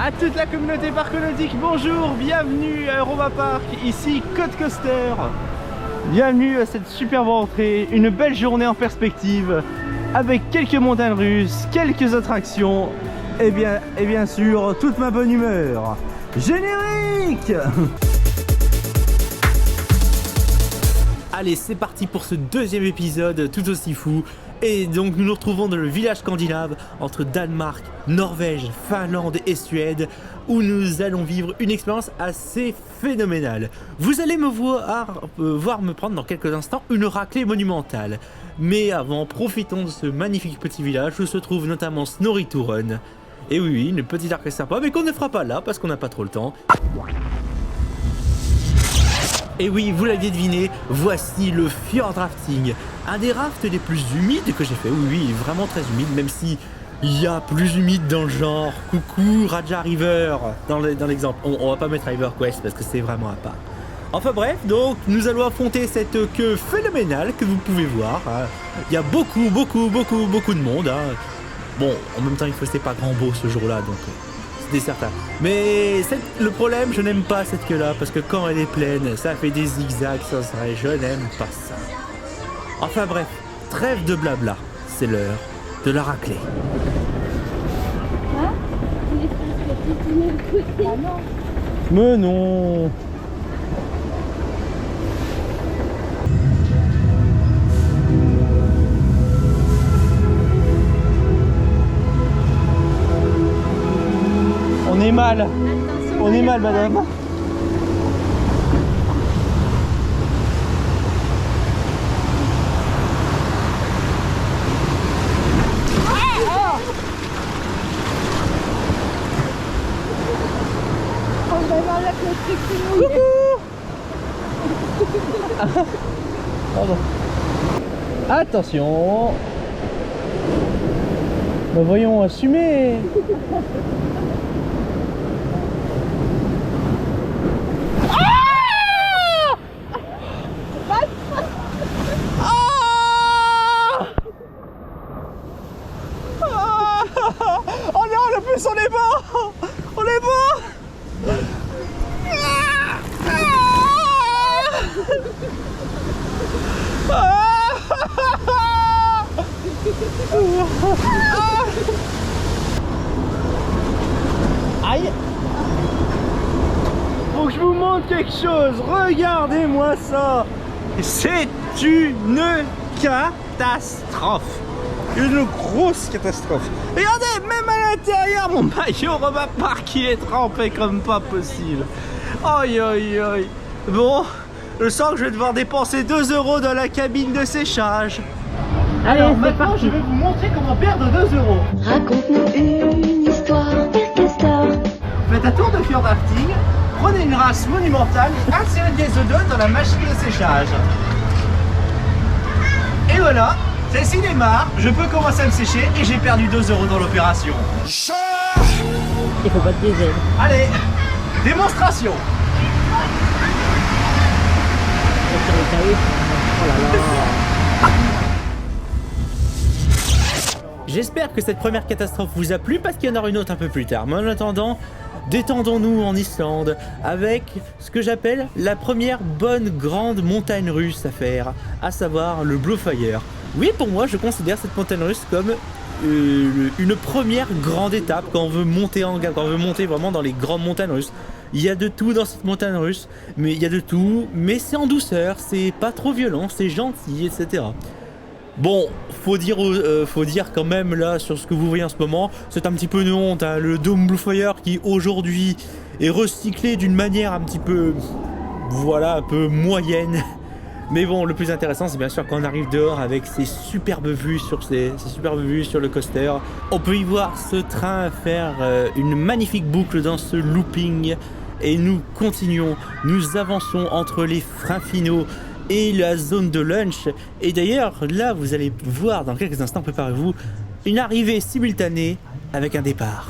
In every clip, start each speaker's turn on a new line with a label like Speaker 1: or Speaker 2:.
Speaker 1: À toute la communauté parconautique, bonjour, bienvenue à Europa Park, ici Code Coaster. Bienvenue à cette superbe entrée, une belle journée en perspective, avec quelques montagnes russes, quelques attractions, et bien sûr, toute ma bonne humeur. Générique! Allez, c'est parti pour ce deuxième épisode tout aussi fou. Et donc nous nous retrouvons dans le village scandinave entre Danemark, Norvège, Finlande et Suède, où nous allons vivre une expérience assez phénoménale. Vous allez me voir me prendre dans quelques instants une raclée monumentale. Mais avant, profitons de ce magnifique petit village où se trouve notamment Snorri-Turen. Et oui, une petite arcade sympa, mais qu'on ne fera pas là parce qu'on n'a pas trop le temps. Et oui, vous l'aviez deviné, voici le Fjord Rafting, un des rafts les plus humides que j'ai fait. Oui, il est vraiment très humide, même si il y a plus humide dans le genre. Coucou Raja River, dans l'exemple. On va pas mettre River Quest parce que c'est vraiment à part. Enfin bref, donc nous allons affronter cette queue phénoménale que vous pouvez voir. Il y a beaucoup de monde. Bon, en même temps, il faisait pas grand beau ce jour-là, donc... c'était certain. Mais le problème, je n'aime pas cette queue là parce que quand elle est pleine, ça fait des zigzags sans arrêt. Je n'aime pas ça. Enfin bref, trêve de blabla. C'est l'heure de la raclée. Mais non. On est mal. Attention, on est mal, madame.
Speaker 2: On va voir la construction.
Speaker 1: Coucou. Pardon. Attention. Bah voyons, assumer. On est bon! On est bon! Aïe! Faut que je vous montre quelque chose! Regardez-moi ça! C'est une catastrophe! Une grosse catastrophe. Regardez, même à l'intérieur, mon maillot Europa Park qui est trempé comme pas possible. Aïe aïe aïe. Bon, je sens que je vais devoir dépenser 2 € dans la cabine de séchage.
Speaker 2: Allez,
Speaker 1: alors maintenant, je vais vous montrer comment perdre 2 €.
Speaker 2: Raconte-nous une histoire, Père Castor.
Speaker 1: Faites un tour de Fjord Rafting, prenez une race monumentale et insérez le gazodone dans la machine de séchage. Et voilà. Celle-ci démarre, je peux commencer à me sécher et j'ai perdu 2 € dans l'opération.
Speaker 2: Il faut pas de diesel.
Speaker 1: Allez, démonstration.
Speaker 2: Oh là là.
Speaker 1: J'espère que cette première catastrophe vous a plu parce qu'il y en aura une autre un peu plus tard. Mais en attendant, détendons-nous en Islande avec ce que j'appelle la première bonne grande montagne russe à faire, à savoir le Bluefire. Oui, pour moi, je considère cette montagne russe comme une première grande étape quand on veut monter en gamme, quand on veut monter vraiment dans les grandes montagnes russes. Il y a de tout dans cette montagne russe, mais il y a de tout, mais c'est en douceur, c'est pas trop violent, c'est gentil, etc. Bon, faut dire quand même là sur ce que vous voyez en ce moment, c'est un petit peu une honte, hein, le Dome Bluefire qui aujourd'hui est recyclé d'une manière un petit peu, voilà, un peu moyenne. Mais bon, le plus intéressant, c'est bien sûr quand on arrive dehors avec ces superbes vues sur le coaster. On peut y voir ce train faire une magnifique boucle dans ce looping. Et nous continuons, nous avançons entre les freins finaux et la zone de lunch. Et d'ailleurs, là, vous allez voir dans quelques instants, préparez-vous, une arrivée simultanée avec un départ.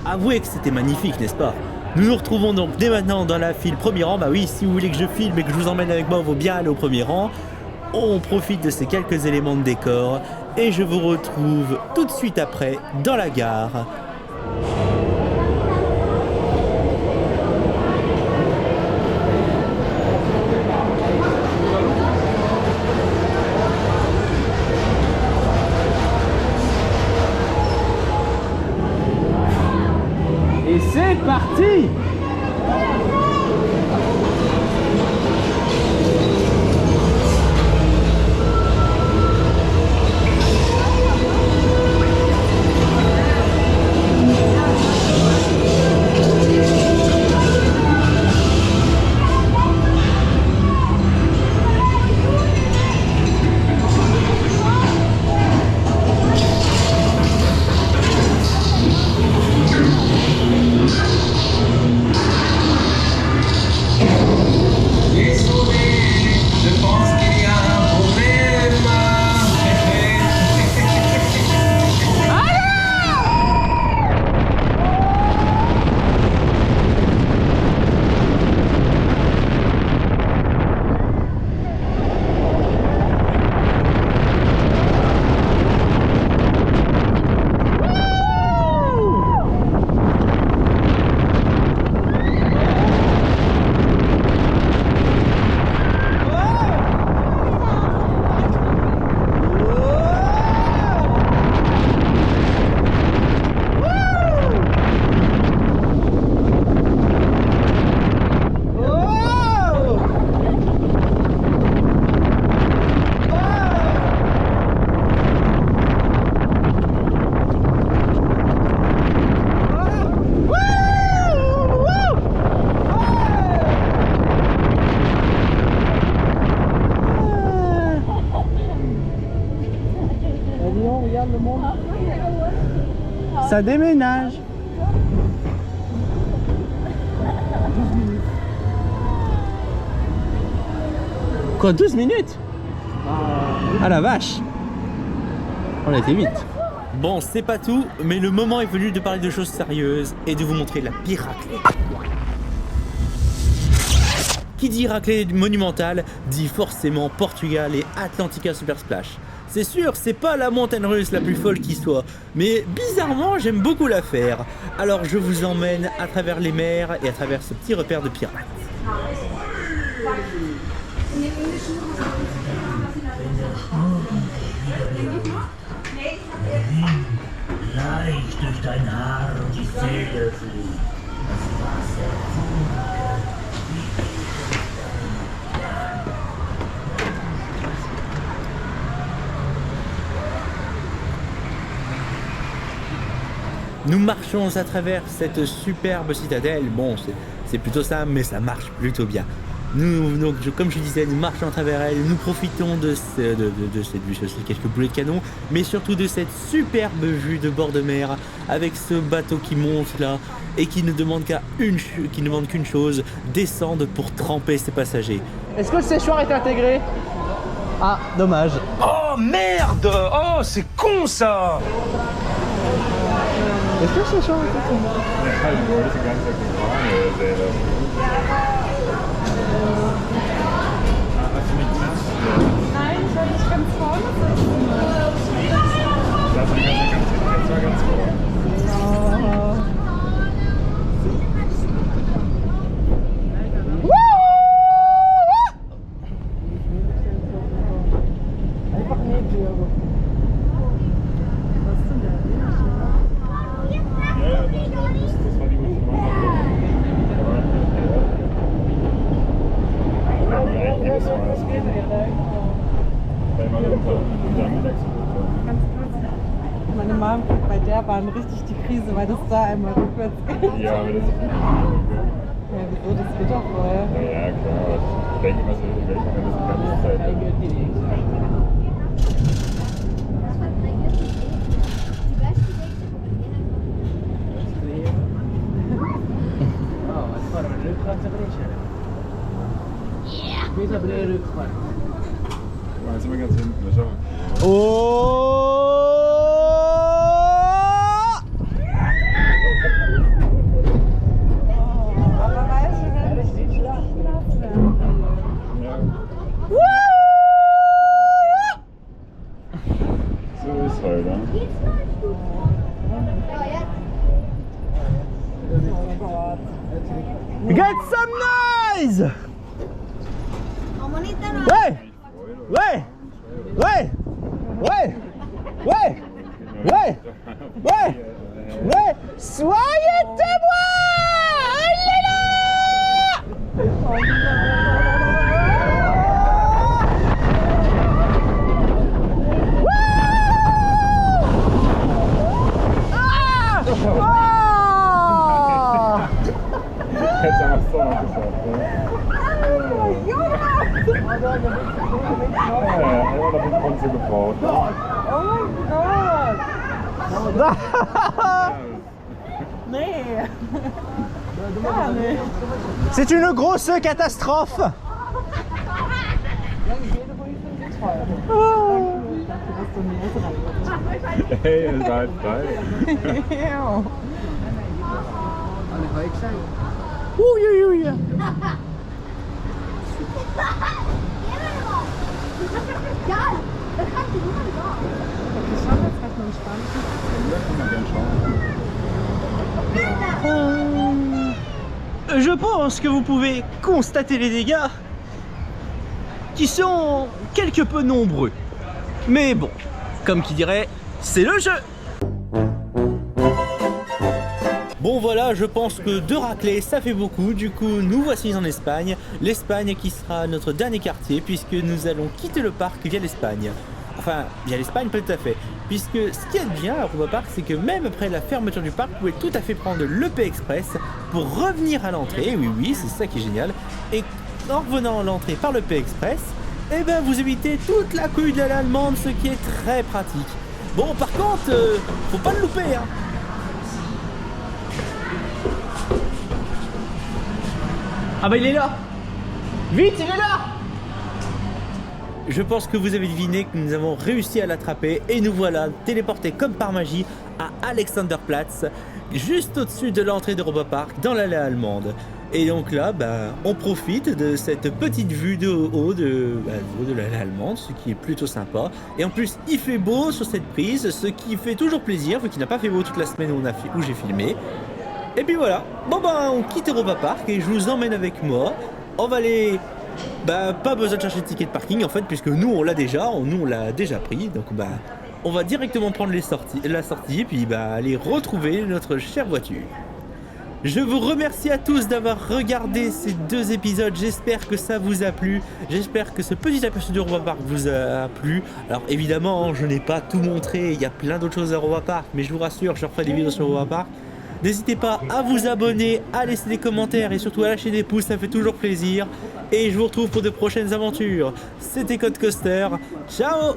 Speaker 1: Avouez que c'était magnifique, n'est-ce pas ? Nous nous retrouvons donc dès maintenant dans la file premier rang. Bah oui, si vous voulez que je filme et que je vous emmène avec moi, il vaut bien aller au premier rang. On profite de ces quelques éléments de décor et je vous retrouve tout de suite après dans la gare.
Speaker 3: Et c'est parti! Ça déménage. Quoi, 12 minutes? Ah la vache. On a été vite.
Speaker 1: Bon, c'est pas tout, mais le moment est venu de parler de choses sérieuses et de vous montrer la pire raclée. Qui dit raclée monumentale dit forcément Portugal et Atlantica Super Splash. C'est sûr, c'est pas la montagne russe la plus folle qui soit, mais bizarrement j'aime beaucoup la faire. Alors je vous emmène à travers les mers et à travers ce petit repère de pirates.
Speaker 4: Leicht durch dein Haar die Seele fließt. Das Wasser
Speaker 1: Nous marchons à travers cette superbe citadelle. Bon, c'est plutôt ça, mais ça marche plutôt bien. Nous, donc, comme je disais, nous marchons à travers elle, nous profitons de cette vue, aussi quelques boulets de canon, mais surtout de cette superbe vue de bord de mer, avec ce bateau qui monte là, et qui ne demande qu'une chose, descendre pour tremper ses passagers.
Speaker 3: Est-ce que le séchoir est intégré? Ah, dommage.
Speaker 5: Oh merde! Oh, c'est con ça!
Speaker 3: Est-ce que le séchoir est intégré?
Speaker 6: Nein, soll ich ganz vorne sitzen?
Speaker 3: Einfach neben dir.
Speaker 5: Das war die
Speaker 6: Meine Mom kriegt bei der Bahn richtig die Krise, weil das da einmal rückwärts geht.
Speaker 5: Ja, aber das ist nicht
Speaker 6: Ja, wieso? Das geht doch voll.
Speaker 5: ja, klar. Ich denke, was will ich, wenn das die ganze Zeit
Speaker 3: Später bin ich Rückfahrt.
Speaker 5: Jetzt sind wir ganz hinten, schau mal.
Speaker 3: Oh!
Speaker 6: Aber weißt du, wenn ich die Schlacht
Speaker 5: So,
Speaker 3: Get some noise! Ouais! Ouais! Ouais! Ouais! Ouais! Ouais! Ouais! Ouais! Soyez témoins! Il est là!
Speaker 5: Jetzt haben wir es doch noch geschafft. Ja, da bekommen sie gebraucht.
Speaker 6: Oh mein Gott! Nee! Ja, nee.
Speaker 3: C'est une grosse catastrophe!
Speaker 5: Hey, es war halt frei.
Speaker 3: Ui, ui, ui. Je pense que vous pouvez constater les dégâts qui sont quelque peu nombreux. Mais bon, comme qui dirait, c'est le jeu. Bon voilà, je pense que 2 raclés ça fait beaucoup, du coup nous voici en Espagne. L'Espagne qui sera notre dernier quartier puisque nous allons quitter le parc via l'Espagne. Enfin, via l'Espagne pas tout à fait. Puisque ce qui est bien à Europa Park, c'est que même après la fermeture du parc, vous pouvez tout à fait prendre l'EP Express pour revenir à l'entrée. Oui, oui, c'est ça qui est génial. Et en revenant à l'entrée par l'EP Express, eh ben vous évitez toute la couille de l'allemande, ce qui est très pratique. Bon, par contre, faut pas le louper, hein. Ah bah il est là! Vite, il est là! Je pense que vous avez deviné que nous avons réussi à l'attraper et nous voilà téléportés comme par magie à Alexanderplatz, juste au-dessus de l'entrée d'Europa Park dans l'allée allemande. Et donc là, bah, on profite de cette petite vue de haut de l'allée allemande, ce qui est plutôt sympa. Et en plus, il fait beau sur cette prise, ce qui fait toujours plaisir, vu qu'il n'a pas fait beau toute la semaine où j'ai filmé. Et puis voilà, bon bah on quitte Europa Park et je vous emmène avec moi. On va aller... Bah pas besoin de chercher de ticket de parking en fait, puisque nous on l'a déjà pris. Donc bah on va directement prendre la sortie et puis bah aller retrouver notre chère voiture. Je vous remercie à tous d'avoir regardé ces 2 épisodes, j'espère que ça vous a plu, j'espère que ce petit aperçu d'Europa Park vous a plu. Alors évidemment je n'ai pas tout montré, il y a plein d'autres choses à Europa Park, mais je vous rassure, je referai des vidéos sur Europa Park. N'hésitez pas à vous abonner, à laisser des commentaires et surtout à lâcher des pouces, ça fait toujours plaisir. Et je vous retrouve pour de prochaines aventures. C'était Code Coaster, ciao!